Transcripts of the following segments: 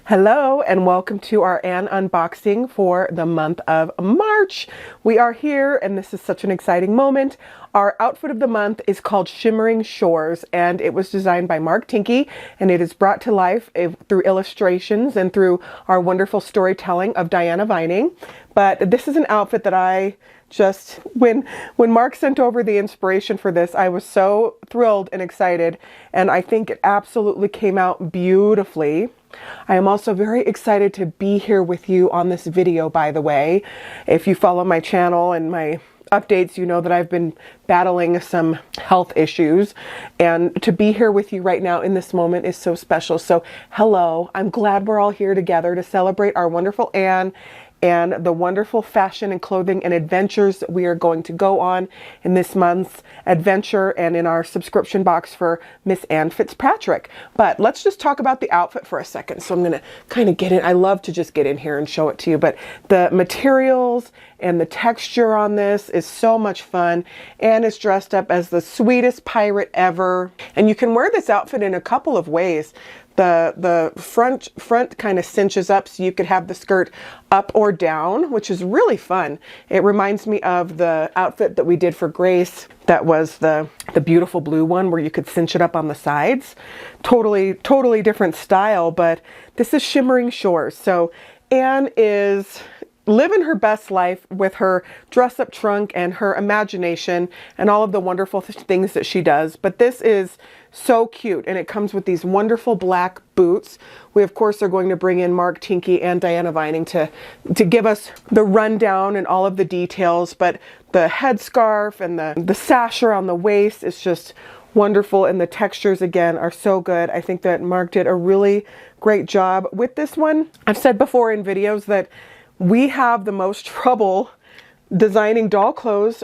Hello and welcome to our Ann unboxing for the month of March. We are here and this is such an exciting moment. Our outfit of the month is called Shimmering Shores and it was designed by Mark Tinkey and it is brought to life through illustrations and through our wonderful storytelling of Diana Vining. But this is an outfit that I just, when Mark sent over the inspiration for this, I was so thrilled and excited, and I think it absolutely came out beautifully. I am also very excited to be here with you on this video, by the way. If you follow my channel and my updates, you know that I've been battling some health issues, and to be here with you right now in this moment is so special. So hello, I'm glad we're all here together to celebrate our wonderful Ann and the wonderful fashion and clothing and adventures that we are going to go on in this month's adventure and in our subscription box for Miss Ann Fitzpatrick. But let's just talk about the outfit for a second. So I'm going to kind of get in. I love to just get in here and show it to you, but the materials and the texture on this is so much fun. Ann is dressed up as the sweetest pirate ever. And you can wear this outfit in a couple of ways. The front kind of cinches up so you could have the skirt up or down, which is really fun. It reminds me of the outfit that we did for Grace. That was the beautiful blue one where you could cinch it up on the sides. Totally different style, but this is Shimmering Shores. So Ann is living her best life with her dress-up trunk and her imagination and all of the wonderful things that she does. But this is so cute, and it comes with these wonderful black boots. We of course are going to bring in Mark Tinkey and Diana Vining to give us the rundown and all of the details, but the headscarf and the sash around the waist is just wonderful, and the textures again are so good. I think that Mark did a really great job with this one. I've said before in videos that we have the most trouble designing doll clothes,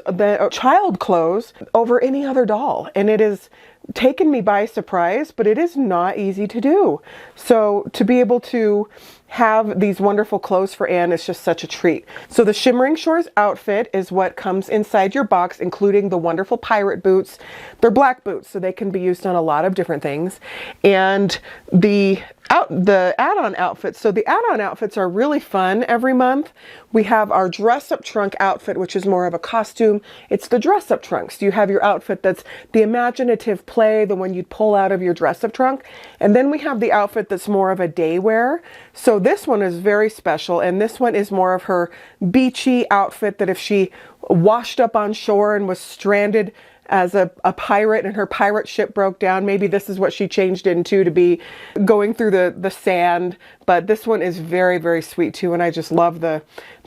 child clothes, over any other doll, and it has taken me by surprise, but it is not easy to do. So to be able to have these wonderful clothes for Ann is just such a treat. So the Shimmering Shores outfit is what comes inside your box, including the wonderful pirate boots. They're black boots, so they can be used on a lot of different things. And the add-on outfits. So the add-on outfits are really fun every month. We have our dress-up trunk outfit, which is more of a costume. It's the dress-up trunk. So you have your outfit that's the imaginative play, the one you'd pull out of your dress-up trunk. And then we have the outfit that's more of a day wear. So this one is very special, and this one is more of her beachy outfit that if she washed up on shore and was stranded as a pirate and her pirate ship broke down, maybe this is what she changed into, to be going through the sand. But this one is very sweet too, and I just love the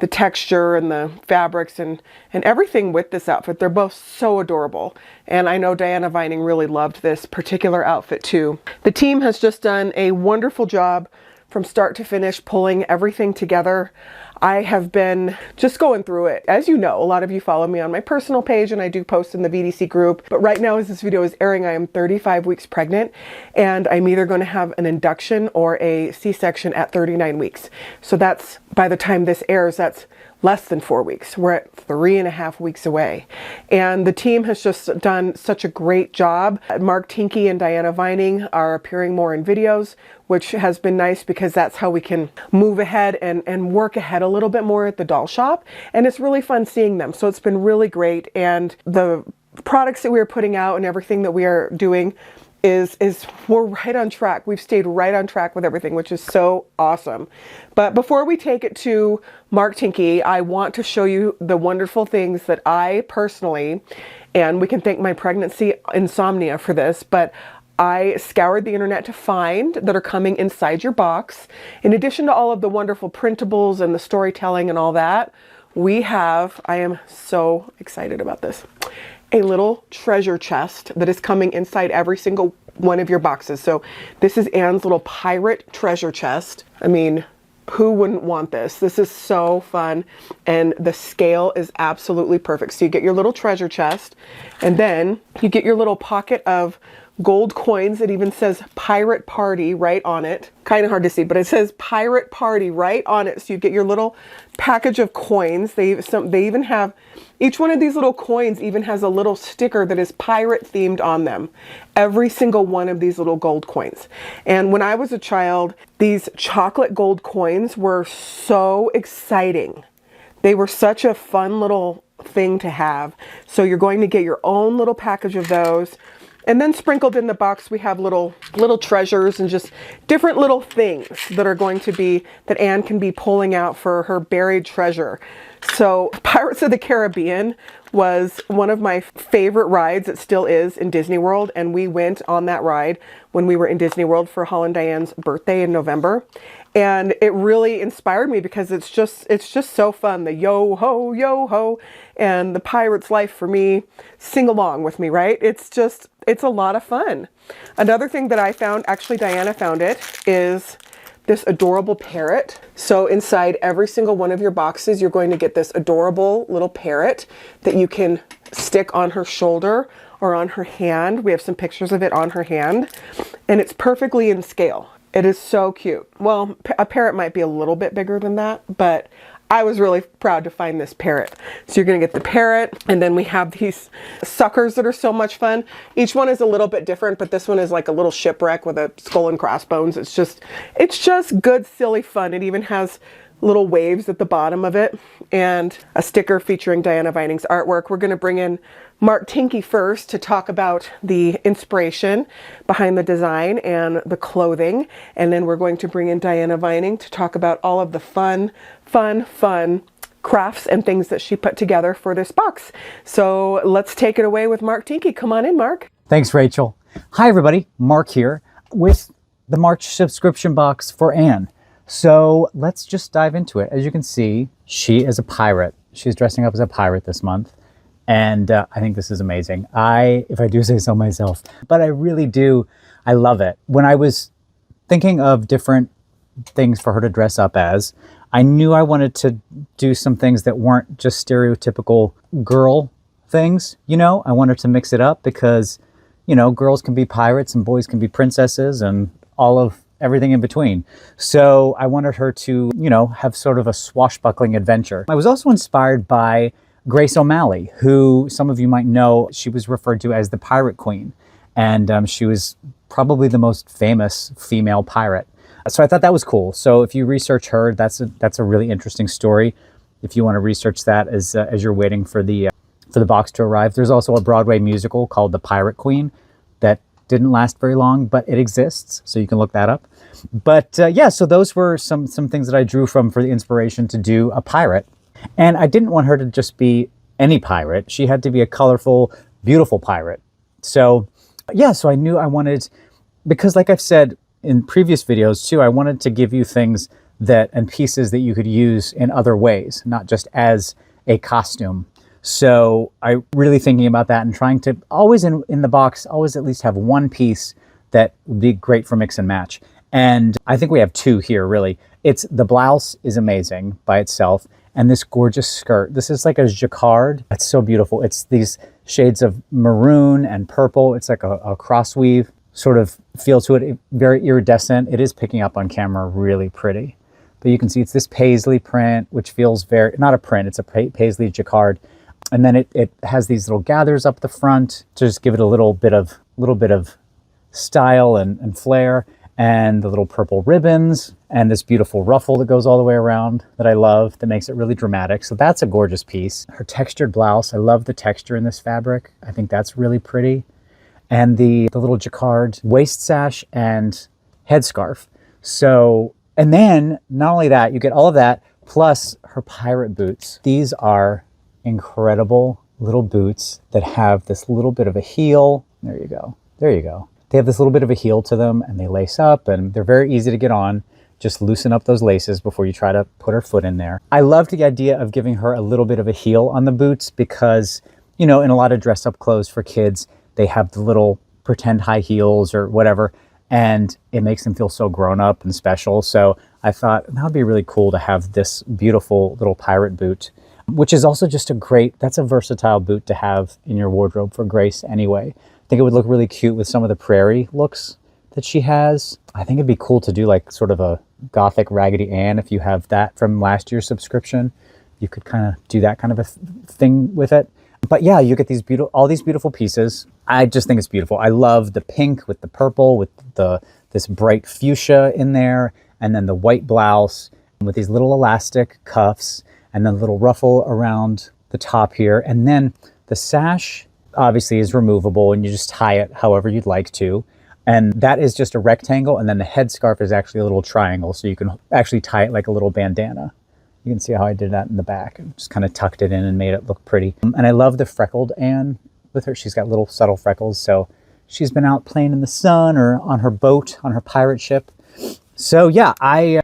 texture and the fabrics and everything with this outfit. They're both so adorable, and I know Diana Vining really loved this particular outfit too. The team has just done a wonderful job from start to finish pulling everything together. I have been just going through it. As you know, a lot of you follow me on my personal page and I do post in the VDC group, but right now as this video is airing, I am 35 weeks pregnant and I'm either going to have an induction or a C-section at 39 weeks. So that's, by the time this airs, that's less than 4 weeks. We're at 3.5 weeks away. And the team has just done such a great job. Mark Tinkey and Diana Vining are appearing more in videos, which has been nice because that's how we can move ahead and work ahead a little bit more at the doll shop. And it's really fun seeing them. So it's been really great. And the products that we are putting out and everything that we are doing we're right on track. We've stayed right on track with everything, which is so awesome. But before we take it to Mark Tinkey, I want to show you the wonderful things that I personally, and we can thank my pregnancy insomnia for this, but I scoured the internet to find that are coming inside your box. In addition to all of the wonderful printables and the storytelling and all that, we have, I am so excited about this, a little treasure chest that is coming inside every single one of your boxes. So this is Ann's little pirate treasure chest. I mean, who wouldn't want this? This is so fun, and the scale is absolutely perfect. So you get your little treasure chest, and then you get your little pocket of gold coins. It even says Pirate Party right on it. Kind of hard to see, but it says Pirate Party right on it. So you get your little package of coins. They even have, each one of these little coins even has a little sticker that is pirate themed on them. Every single one of these little gold coins. And when I was a child, these chocolate gold coins were so exciting. They were such a fun little thing to have. So you're going to get your own little package of those. And then sprinkled in the box, we have little treasures and just different little things that are going to be, that Anne can be pulling out for her buried treasure. So Pirates of the Caribbean was one of my favorite rides. It still is in Disney World. And we went on that ride when we were in Disney World for Holland Diane's birthday in November. And it really inspired me because it's just so fun. The yo ho, and the pirate's life for me. Sing along with me, right? It's a lot of fun. Another thing that I found, actually Diana found it, is this adorable parrot. So inside every single one of your boxes, you're going to get this adorable little parrot that you can stick on her shoulder or on her hand. We have some pictures of it on her hand, and it's perfectly in scale. It is so cute. Well, a parrot might be a little bit bigger than that, but I was really proud to find this parrot. So you're going to get the parrot, and then we have these suckers that are so much fun. Each one is a little bit different, but this one is like a little shipwreck with a skull and crossbones. It's just good, silly fun. It even has little waves at the bottom of it and a sticker featuring Diana Vining's artwork. We're going to bring in Mark Tinkey first to talk about the inspiration behind the design and the clothing. And then we're going to bring in Diana Vining to talk about all of the fun crafts and things that she put together for this box. So let's take it away with Mark Tinkey. Come on in, Mark. Thanks, Rachel. Hi, everybody. Mark here with the March subscription box for Anne. So let's just dive into it. As you can see, she is a pirate. She's dressing up as a pirate this month. And I think this is amazing. If I do say so myself, but I really do. I love it. When I was thinking of different things for her to dress up as, I knew I wanted to do some things that weren't just stereotypical girl things. You know, I wanted to mix it up because, you know, girls can be pirates and boys can be princesses and all of everything in between. So I wanted her to, you know, have sort of a swashbuckling adventure. I was also inspired by Grace O'Malley, who some of you might know. She was referred to as the Pirate Queen, and she was probably the most famous female pirate. So I thought that was cool. So if you research her, that's a really interesting story. If you want to research that as you're waiting for the box to arrive. There's also a Broadway musical called The Pirate Queen that didn't last very long, but it exists, so you can look that up. But yeah, so those were some things that I drew from for the inspiration to do a pirate. And I didn't want her to just be any pirate. She had to be a colorful, beautiful pirate. So yeah, so I knew I wanted, because like I've said in previous videos too, I wanted to give you things and pieces that you could use in other ways, not just as a costume. So I really thinking about that and trying to always in the box, always at least have one piece that would be great for mix and match. And I think we have two here, really. The blouse is amazing by itself. And this gorgeous skirt. This is like a jacquard. It's so beautiful. It's these shades of maroon and purple. It's like a cross weave sort of feel to it, very iridescent. It is picking up on camera really pretty. But you can see it's this paisley print, which feels not a print, it's a paisley jacquard. And then it has these little gathers up the front to just give it a little bit of style and flair. And the little purple ribbons and this beautiful ruffle that goes all the way around that I love, that makes it really dramatic. So that's a gorgeous piece. Her textured blouse, I love the texture in this fabric. I think that's really pretty. And the little jacquard waist sash and headscarf. So, and then not only that, you get all of that plus her pirate boots. These are incredible little boots that have this little bit of a heel. There you go. There you go. They have this little bit of a heel to them and they lace up and they're very easy to get on. Just loosen up those laces before you try to put her foot in there. I loved the idea of giving her a little bit of a heel on the boots because, you know, in a lot of dress up clothes for kids, they have the little pretend high heels or whatever, and it makes them feel so grown up and special. So I thought that would be really cool to have this beautiful little pirate boot, which is also just that's a versatile boot to have in your wardrobe for Grace anyway. think it would look really cute with some of the prairie looks that she has. I think it'd be cool to do like sort of a gothic Raggedy Ann. If you have that from last year's subscription, you could kind of do that kind of a thing with it. But yeah, you get these all these beautiful pieces. I just think it's beautiful. I love the pink with the purple with this bright fuchsia in there, and then the white blouse with these little elastic cuffs, and then a little ruffle around the top here. And then the sash obviously is removable, and you just tie it however you'd like to. And that is just a rectangle, and then the headscarf is actually a little triangle, so you can actually tie it like a little bandana. You can see how I did that in the back. Just kind of tucked it in and made it look pretty. And I love the freckled Anne with her. She's got little subtle freckles. So she's been out playing in the sun or on her boat, on her pirate ship. So yeah, I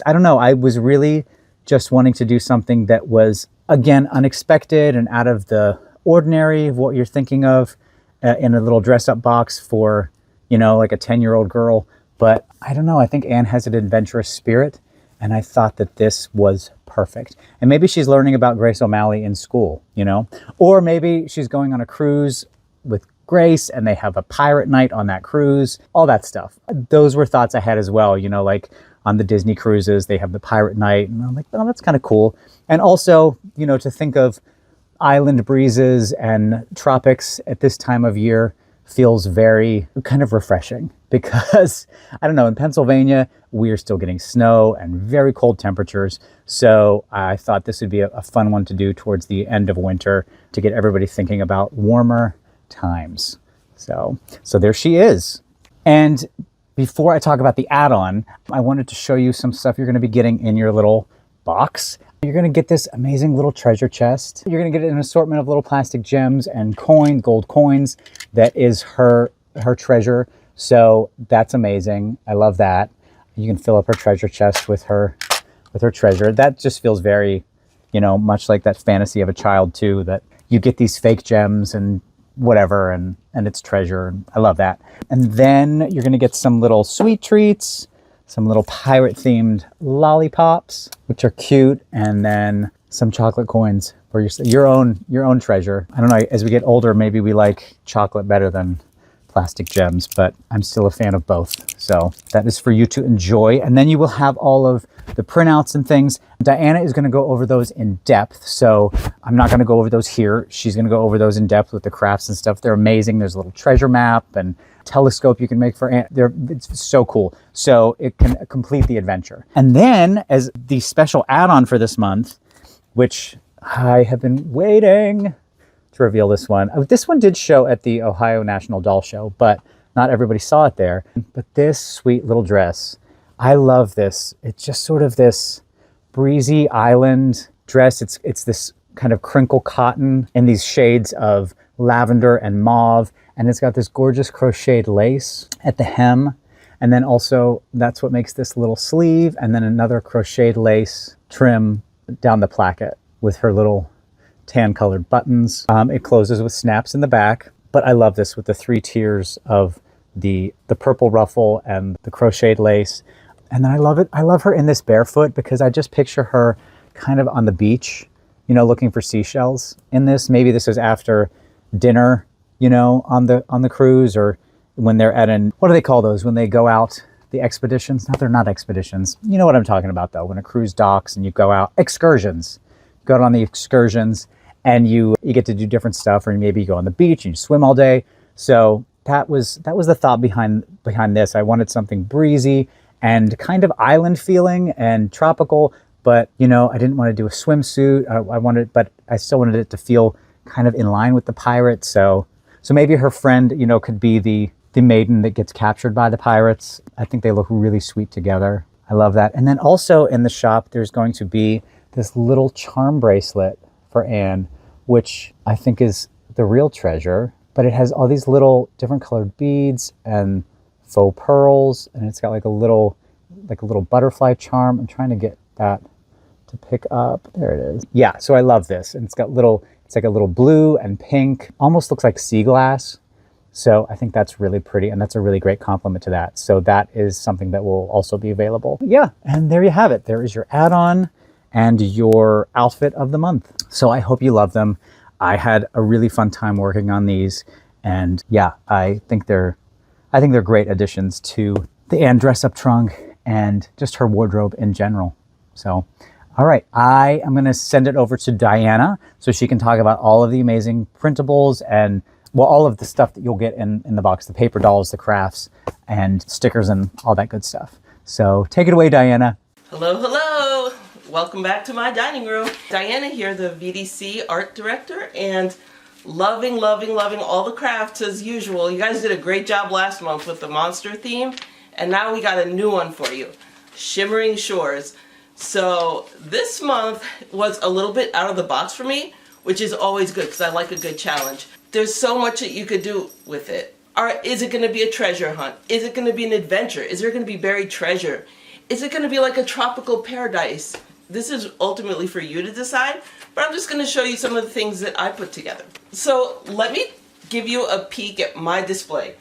don't know. I was really just wanting to do something that was, again, unexpected and out of the ordinary of what you're thinking of in a little dress up box for, you know, like a 10-year-old girl. But I don't know. I think Anne has an adventurous spirit. And I thought that this was perfect. And maybe she's learning about Grace O'Malley in school, you know? Or maybe she's going on a cruise with Grace and they have a pirate night on that cruise, all that stuff. Those were thoughts I had as well, you know, like on the Disney cruises, they have the pirate night. And I'm like, oh, that's kind of cool. And also, you know, to think of island breezes and tropics at this time of year feels very kind of refreshing because, I don't know, in Pennsylvania, we are still getting snow and very cold temperatures. So I thought this would be a fun one to do towards the end of winter to get everybody thinking about warmer times. So there she is. And before I talk about the add-on, I wanted to show you some stuff you're going to be getting in your little box. You're going to get this amazing little treasure chest. You're going to get an assortment of little plastic gems and gold coins. That is her treasure. So that's amazing. I love that. You can fill up her treasure chest with her treasure. That just feels very, you know, much like that fantasy of a child too, that you get these fake gems and whatever, and it's treasure. I love that. And then you're going to get some little sweet treats, some little pirate themed lollipops, which are cute, and then some chocolate coins for your own treasure. I don't know, as we get older, maybe we like chocolate better than plastic gems, but I'm still a fan of both. So that is for you to enjoy. And then you will have all of the printouts and things. Diana is going to go over those in depth. So I'm not going to go over those here. She's going to go over those in depth with the crafts and stuff. They're amazing. There's a little treasure map and telescope you can make for it's so cool. So it can complete the adventure. And then as the special add-on for this month, which I have been waiting to reveal this one. This one did show at the Ohio National Doll Show, but not everybody saw it there. But this sweet little dress, I love this. It's just sort of this breezy island dress. It's this kind of crinkle cotton in these shades of lavender and mauve. And it's got this gorgeous crocheted lace at the hem. And then also that's what makes this little sleeve. And then another crocheted lace trim down the placket with her little tan colored buttons. It closes with snaps in the back, but I love this with the 3 tiers of the purple ruffle and the crocheted lace. And then I love it. I love her in this barefoot because I just picture her kind of on the beach, you know, looking for seashells in this. Maybe this is after dinner, you know, on the cruise, or when they're at what do they call those? When they go out, the expeditions? No, they're not expeditions. You know what I'm talking about though, when a cruise docks and you go out, excursions. Go out on the excursions and you get to do different stuff, or maybe you go on the beach and you swim all day. So that was the thought behind this. I wanted something breezy and kind of island feeling and tropical, but you know, I didn't want to do a swimsuit. But I still wanted it to feel kind of in line with the pirates. So maybe her friend, you know, could be the maiden that gets captured by the pirates. I think they look really sweet together. I love that. And then also in the shop, there's going to be this little charm bracelet for Anne, which I think is the real treasure, but it has all these little different colored beads and faux pearls, and it's got like a little butterfly charm. I'm trying to get that to pick up. There it is. Yeah, so I love this. And it's like a little blue and pink, almost looks like sea glass. So I think that's really pretty, and that's a really great compliment to that. So that is something that will also be available. Yeah, and there you have it. There is your add-on and your outfit of the month. So I hope you love them. I had a really fun time working on these, And yeah, I think they're great additions to the Anne dress-up trunk and just her wardrobe in general. So, all right, I am going to send it over to Diana so she can talk about all of the amazing printables and, well, all of the stuff that you'll get in the box, the paper dolls, the crafts, and stickers and all that good stuff. So take it away, Diana. Hello, hello. Welcome back to my dining room. Diana here, the VDC art director, and loving all the crafts as usual. You guys did a great job last month with the monster theme, and now we got a new one for you, Shimmering Shores. So this month was a little bit out of the box for me, which is always good because I like a good challenge. There's so much that you could do with it. Is it going to be a treasure hunt? Is it going to be an adventure? Is there going to be buried treasure? Is it going to be like a tropical paradise? This is ultimately for you to decide, but I'm just going to show you some of the things that I put together. So let me give you a peek at my display.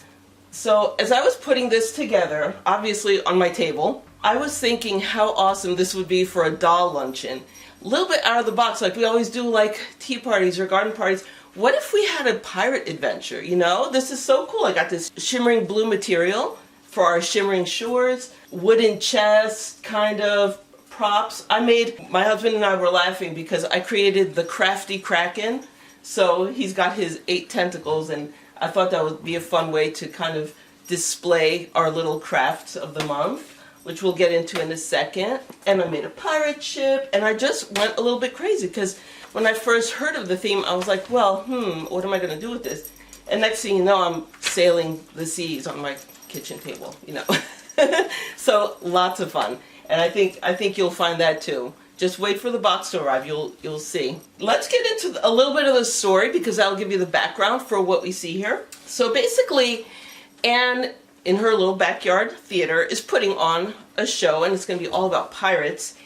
So as I was putting this together, obviously on my table, I was thinking how awesome this would be for a doll luncheon. A little bit out of the box, like we always do, like tea parties or garden parties. What if we had a pirate adventure, you know? This is so cool. I got this shimmering blue material for our Shimmering Shores, wooden chest kind of props. My husband and I were laughing because I created the crafty Kraken. So he's got his 8 tentacles, and I thought that would be a fun way to kind of display our little crafts of the month, which we'll get into in a second. And I made a pirate ship, and I just went a little bit crazy because when I first heard of the theme, I was like, well, what am I going to do with this? And next thing you know, I'm sailing the seas on my kitchen table, you know. So lots of fun. And I think you'll find that too. Just wait for the box to arrive, you'll see. Let's get into a little bit of the story because that'll give you the background for what we see here. So basically, Anne, in her little backyard theater, is putting on a show, and it's going to be all about pirates.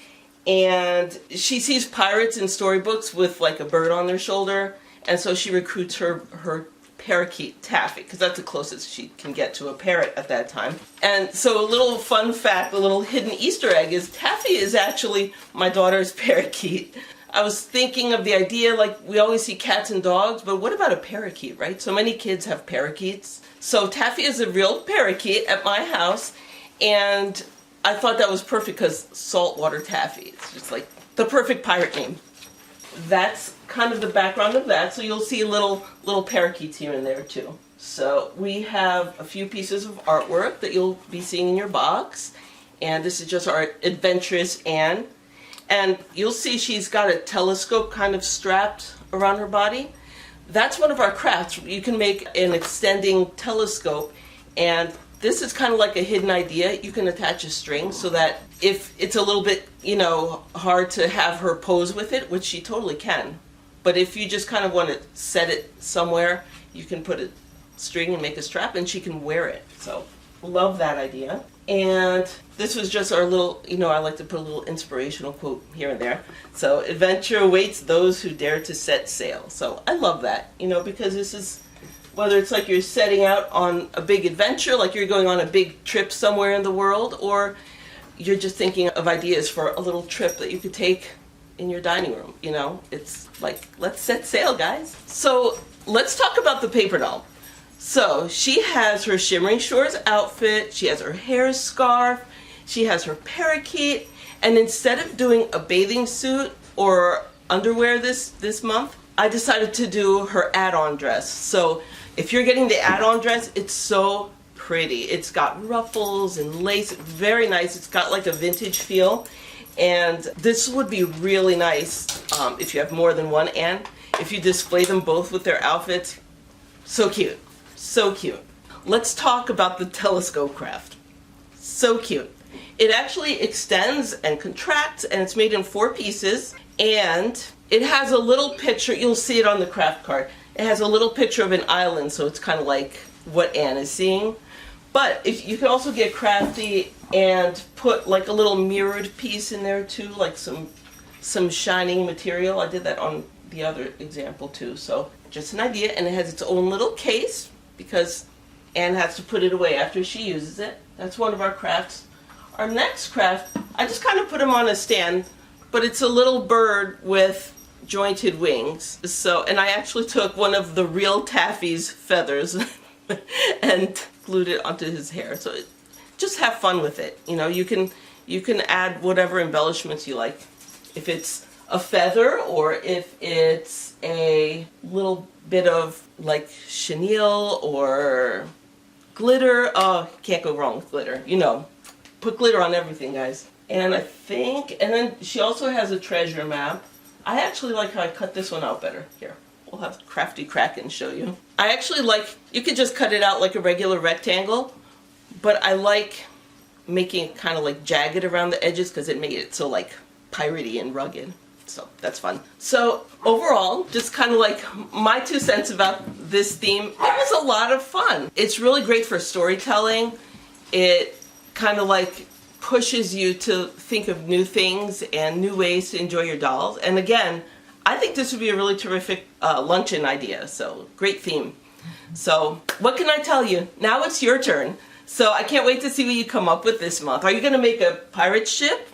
And she sees pirates in storybooks with like a bird on their shoulder, and so she recruits her parakeet Taffy, because that's the closest she can get to a parrot at that time. And so a little fun fact, a little hidden Easter egg is Taffy is actually my daughter's parakeet. I was thinking of the idea, like we always see cats and dogs, but what about a parakeet, right? So many kids have parakeets. So Taffy is a real parakeet at my house, and I thought that was perfect because saltwater Taffy. It's just like the perfect pirate name. That's kind of the background of that. So you'll see little parakeets here and there too. So we have a few pieces of artwork that you'll be seeing in your box. And this is just our adventurous Anne. And you'll see she's got a telescope kind of strapped around her body. That's one of our crafts. You can make an extending telescope, and this is kind of like a hidden idea. You can attach a string so that if it's a little bit, hard to have her pose with it, which she totally can. But if you just kind of want to set it somewhere, you can put a string and make a strap, and she can wear it. So love that idea. And this was just our little, I like to put a little inspirational quote here and there. So adventure awaits those who dare to set sail. So I love that, because this is, whether it's like you're setting out on a big adventure, like you're going on a big trip somewhere in the world, or you're just thinking of ideas for a little trip that you could take in your dining room, It's like, let's set sail, guys. So let's talk about the paper doll. So she has her Shimmering Shores outfit, she has her hair scarf, she has her parakeet, and instead of doing a bathing suit or underwear this month, I decided to do her add-on dress. So if you're getting the add-on dress, it's so pretty. It's got ruffles and lace, very nice. It's got like a vintage feel. And this would be really nice if you have more than one, and if you display them both with their outfits. So cute. So cute. Let's talk about the telescope craft. So cute. It actually extends and contracts, and it's made in 4 pieces, and it has a little picture. You'll see it on the craft card. It has a little picture of an island, so it's kind of like what Anne is seeing. But if you can also get crafty and put like a little mirrored piece in there too, like some shining material. I did that on the other example too. So just an idea, and it has its own little case because Anne has to put it away after she uses it. That's one of our crafts. Our next craft, I just kind of put him on a stand, but it's a little bird with jointed wings. So, and I actually took one of the real Taffy's feathers and glued it onto his hair. So just have fun with it. You know, you can add whatever embellishments you like. If it's a feather or if it's a little bit of like chenille or glitter. Oh, can't go wrong with glitter. You know, put glitter on everything, guys. And I think, and then she also has a treasure map. I actually like how I cut this one out better. Here, we'll have Crafty Kraken show you. I actually like, you could just cut it out like a regular rectangle, but I like making it kind of like jagged around the edges because it made it so like piratey and rugged. So that's fun. So overall, just kind of like my 2 cents about this theme. It was a lot of fun. It's really great for storytelling. It kind of like pushes you to think of new things and new ways to enjoy your dolls. And again, I think this would be a really terrific luncheon idea. So great theme. So what can I tell you? Now it's your turn. So I can't wait to see what you come up with this month. Are you going to make a pirate ship?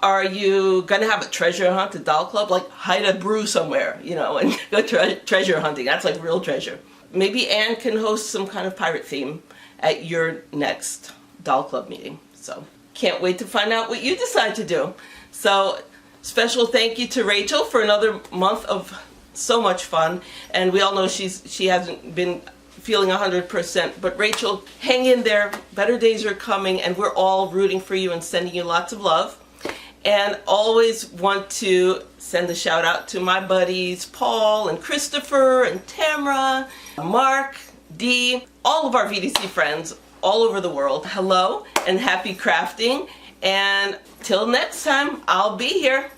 Are you going to have a treasure hunt, a doll club? Like hide a brew somewhere, you know, and go treasure hunting. That's like real treasure. Maybe Anne can host some kind of pirate theme at your next doll club meeting. So can't wait to find out what you decide to do. So special thank you to Rachel for another month of so much fun. And we all know she hasn't been feeling 100%, but Rachel, hang in there. Better days are coming, and we're all rooting for you and sending you lots of love. And always want to send a shout out to my buddies Paul and Christopher and Tamara, Mark, Dee, all of our VDC friends all over the world. Hello and happy crafting. And till next time, I'll be here.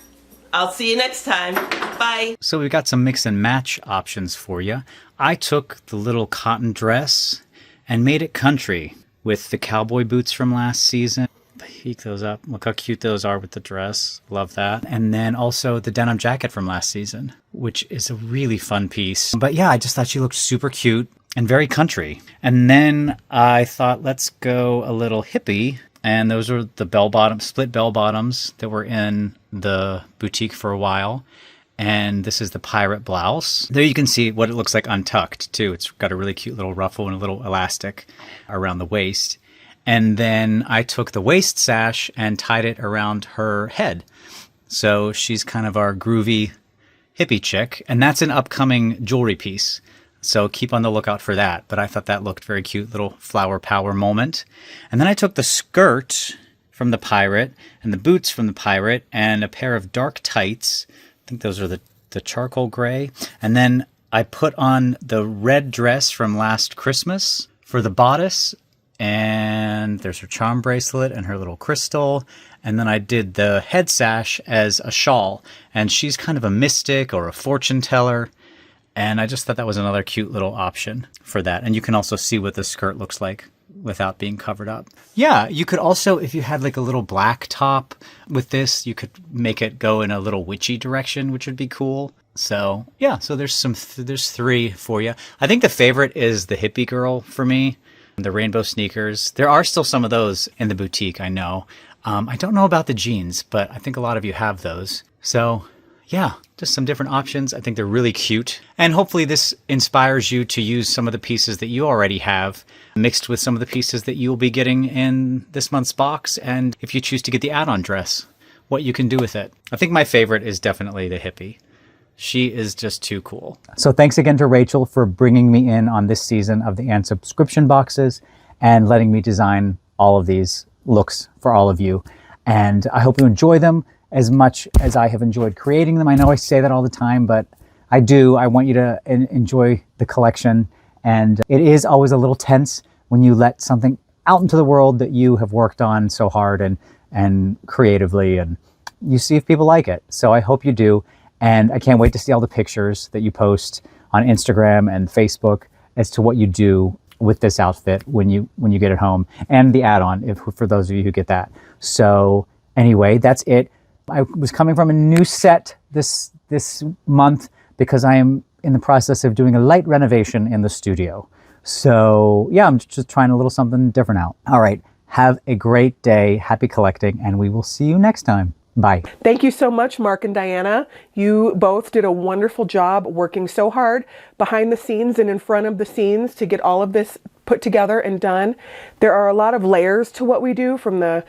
I'll see you next time. Bye. So we've got some mix and match options for you. I took the little cotton dress and made it country with the cowboy boots from last season. Peek those up. Look how cute those are with the dress. Love that. And then also the denim jacket from last season, which is a really fun piece. But yeah, I just thought she looked super cute and very country. And then I thought, let's go a little hippie. And those are the bell-bottom, split bell-bottoms that were in the boutique for a while. And this is the pirate blouse. There you can see what it looks like untucked, too. It's got a really cute little ruffle and a little elastic around the waist. And then I took the waist sash and tied it around her head. So she's kind of our groovy hippie chick. And that's an upcoming jewelry piece. So keep on the lookout for that. But I thought that looked very cute, little flower power moment. And then I took the skirt from the pirate and the boots from the pirate and a pair of dark tights. I think those are the charcoal gray. And then I put on the red dress from last Christmas for the bodice. And there's her charm bracelet and her little crystal. And then I did the head sash as a shawl. And she's kind of a mystic or a fortune teller. And I just thought that was another cute little option for that. And you can also see what the skirt looks like without being covered up. Yeah, you could also, if you had like a little black top with this, you could make it go in a little witchy direction, which would be cool. So yeah, so there's there's 3 for you. I think the favorite is the hippie girl for me. The rainbow sneakers. There are still some of those in the boutique, I know. I don't know about the jeans, but I think a lot of you have those. So yeah, just some different options. I think they're really cute. And hopefully this inspires you to use some of the pieces that you already have mixed with some of the pieces that you will be getting in this month's box. And if you choose to get the add-on dress, what you can do with it. I think my favorite is definitely the hippie. She is just too cool. So thanks again to Rachel for bringing me in on this season of the Ann subscription boxes and letting me design all of these looks for all of you. And I hope you enjoy them as much as I have enjoyed creating them. I know I say that all the time, but I do. I want you to enjoy the collection. And it is always a little tense when you let something out into the world that you have worked on so hard and creatively, and you see if people like it. So I hope you do. And I can't wait to see all the pictures that you post on Instagram and Facebook as to what you do with this outfit when you get it home, and the add-on for those of you who get that. So anyway, that's it. I was coming from a new set this month because I am in the process of doing a light renovation in the studio. So yeah, I'm just trying a little something different out. All right, have a great day. Happy collecting, and we will see you next time. Bye. Thank you so much, Mark and Diana. You both did a wonderful job working so hard behind the scenes and in front of the scenes to get all of this put together and done. There are a lot of layers to what we do, from the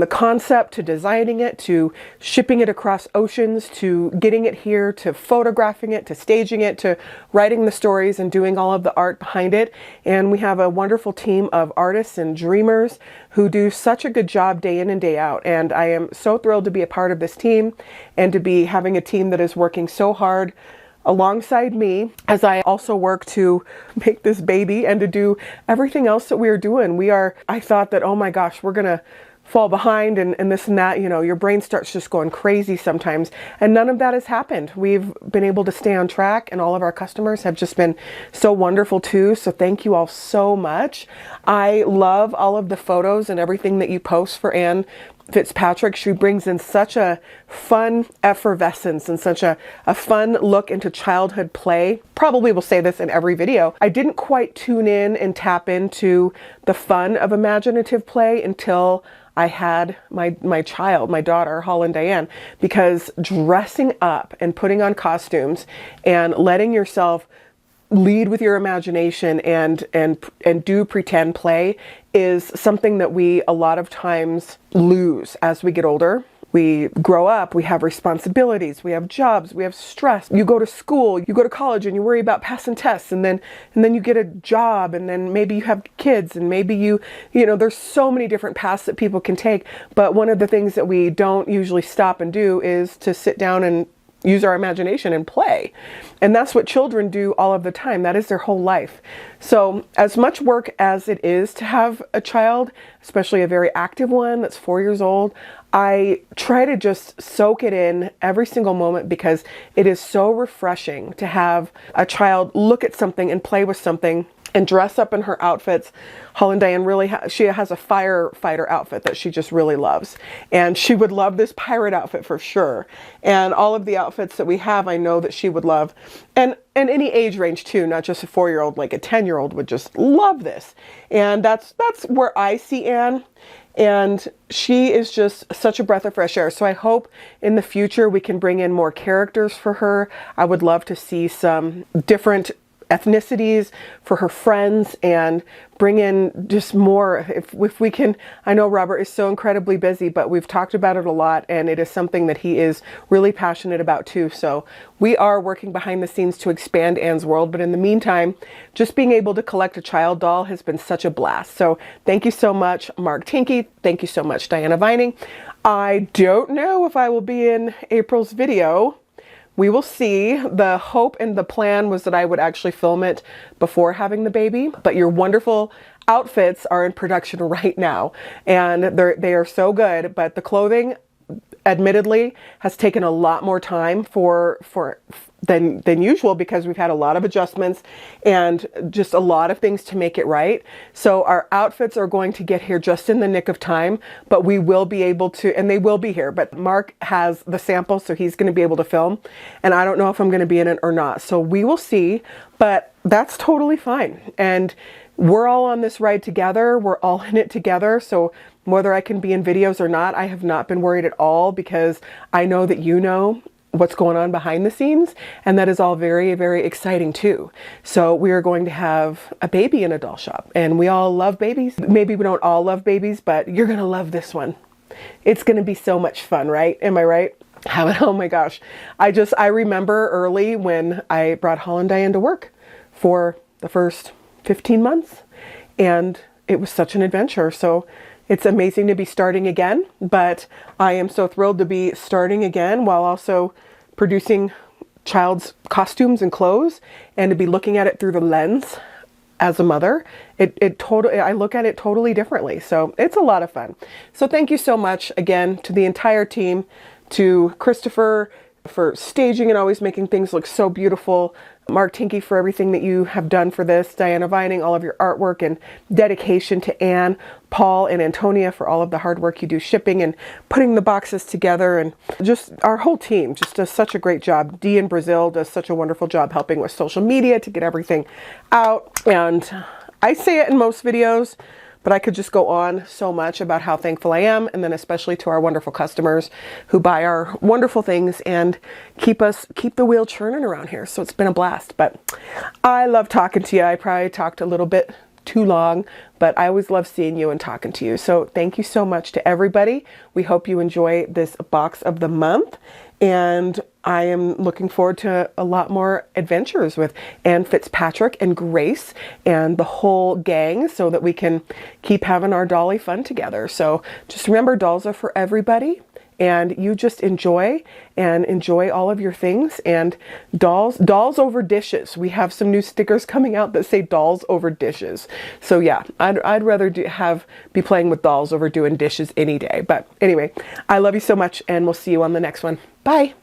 concept to designing it, to shipping it across oceans, to getting it here, to photographing it, to staging it, to writing the stories and doing all of the art behind it. And we have a wonderful team of artists and dreamers who do such a good job day in and day out. And I am so thrilled to be a part of this team and to be having a team that is working so hard alongside me as I also work to make this baby and to do everything else that we are doing. I thought that, oh my gosh, we're gonna fall behind and this and that, you know, your brain starts just going crazy sometimes, and none of that has happened. We've been able to stay on track, and all of our customers have just been so wonderful too. So thank you all so much. I love all of the photos and everything that you post for Anne Fitzpatrick. She brings in such a fun effervescence and such a fun look into childhood play. Probably will say this in every video. I didn't quite tune in and tap into the fun of imaginative play until I had my child, my daughter, Holland Diane, because dressing up and putting on costumes and letting yourself lead with your imagination and do pretend play is something that we a lot of times lose as we get older. We grow up, we have responsibilities, we have jobs, we have stress. You go to school, you go to college, and you worry about passing tests, and then you get a job, and then maybe you have kids, and maybe you know, there's so many different paths that people can take. But one of the things that we don't usually stop and do is to sit down and use our imagination and play. And that's what children do all of the time. That is their whole life. So as much work as it is to have a child, especially a very active one that's 4 years old, I try to just soak it in every single moment, because it is so refreshing to have a child look at something and play with something and dress up in her outfits. Holland Diane really she has a firefighter outfit that she just really loves, and she would love this pirate outfit for sure. And all of the outfits that we have, I know that she would love, and any age range too, not just a 4-year-old. Like a 10-year-old would just love this. And that's where I see Anne. And she is just such a breath of fresh air. So I hope in the future we can bring in more characters for her. I would love to see some different ethnicities for her friends and bring in just more if we can. I know Robert is so incredibly busy, but we've talked about it a lot, and it is something that he is really passionate about too. So we are working behind the scenes to expand Anne's world, but in the meantime, just being able to collect a child doll has been such a blast. So thank you so much, Mark Tinky. Thank you so much, Diana Vining. I don't know if I will be in April's video. We will see. The hope and the plan was that I would actually film it before having the baby, but your wonderful outfits are in production right now, and they are so good. But the clothing, admittedly, has taken a lot more time than usual, because we've had a lot of adjustments and just a lot of things to make it right. So our outfits are going to get here just in the nick of time, but we will be able to, and they will be here. But Mark has the sample, so he's going to be able to film, and I don't know if I'm going to be in it or not. So we will see, but that's totally fine. And we're all on this ride together. We're all in it together. So whether I can be in videos or not, I have not been worried at all, because I know that you know what's going on behind the scenes, and that is all very, very exciting too. So we are going to have a baby in a doll shop, and we all love babies. Maybe we don't all love babies, but you're gonna love this one. It's gonna be so much fun, right? Am I right? Oh my gosh. I remember early when I brought Holland Diane to work for the first 15 months, and it was such an adventure. So it's amazing to be starting again, but I am so thrilled to be starting again while also producing child's costumes and clothes, and to be looking at it through the lens as a mother. I look at it totally differently. So it's a lot of fun. So thank you so much again to the entire team, to Christopher for staging and always making things look so beautiful, Mark Tinky for everything that you have done for this, Diana Vining, all of your artwork and dedication to Anne, Paul and Antonia for all of the hard work you do shipping and putting the boxes together, and just our whole team just does such a great job. Dee in Brazil does such a wonderful job helping with social media to get everything out. And I say it in most videos, but I could just go on so much about how thankful I am, and then especially to our wonderful customers who buy our wonderful things and keep the wheel churning around here. So it's been a blast. But I love talking to you. I probably talked a little bit too long, but I always love seeing you and talking to you. So thank you so much to everybody. We hope you enjoy this box of the month, and I am looking forward to a lot more adventures with Ann Fitzpatrick and Grace and the whole gang, so that we can keep having our dolly fun together. So just remember, dolls are for everybody, and you just enjoy all of your things. And dolls over dishes. We have some new stickers coming out that say dolls over dishes. So yeah, I'd rather be playing with dolls over doing dishes any day. But anyway, I love you so much, and we'll see you on the next one. Bye.